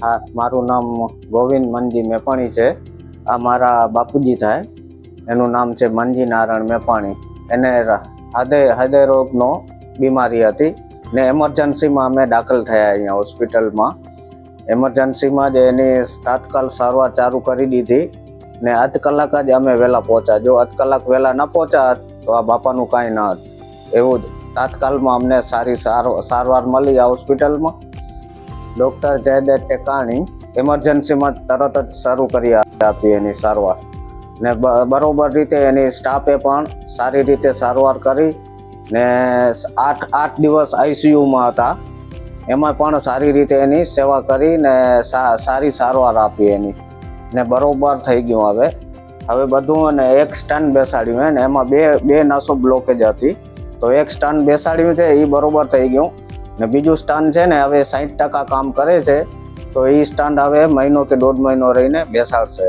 હા, મારું નામ ગોવિંદ મનજી મેપાણી છે. આ મારા બાપુજી થાય. એનું નામ છે મનજી નારાયણ મેપાણી. એને હૃદય રોગનો બીમારી હતી ને એમરજન્સીમાં અમે દાખલ થયા અહીંયા હોસ્પિટલમાં. એમરજન્સીમાં જ એની તાત્કાલ સારવાર ચાલુ કરી દીધી ને અધ કલાક જ અમે વહેલા પહોંચ્યા. જો અધ કલાક વહેલા ન પહોંચ્યા તો આ બાપાનું કાંઈ ન હતું. એવું જ તાત્કાલમાં અમને સારી સારવાર મળી આ હોસ્પિટલમાં. ડૉક્ટર જયદેવ ટેકાણી એમરજન્સીમાં તરત જ શરૂ કરી આપી એની સારવાર ને બરોબર રીતે એની સ્ટાફે પણ સારી રીતે સારવાર કરી ને 8 દિવસ આઈસીયુમાં હતા. એમાં પણ સારી રીતે એની સેવા કરી ને સારી સારવાર આપી એની ને બરોબર થઈ ગયું. હવે બધું ને એક સ્ટન બેસાડ્યું ને એમાં બે નસો બ્લોકેજ હતી, તો એક સ્ટન બેસાડ્યું છે એ બરોબર થઈ ગયું ને બીજું સ્ટન છે ને હવે 60% કામ કરે છે, તો એ સ્ટન હવે મહિનો કે 1.5 મહિનો રહીને બેસાડશે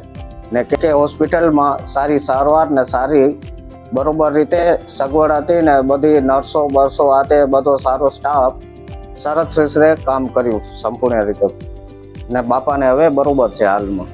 ને કે હોસ્પિટલમાં સારી સારવાર ને સારી બરોબર રીતે સગવડ હતી ને બધી નર્સો બર્સો આતે બધો સારો સ્ટાફ સરસ રીતે કામ કર્યું સંપૂર્ણ રીતે ને બાપાને હવે બરોબર છે હાલમાં.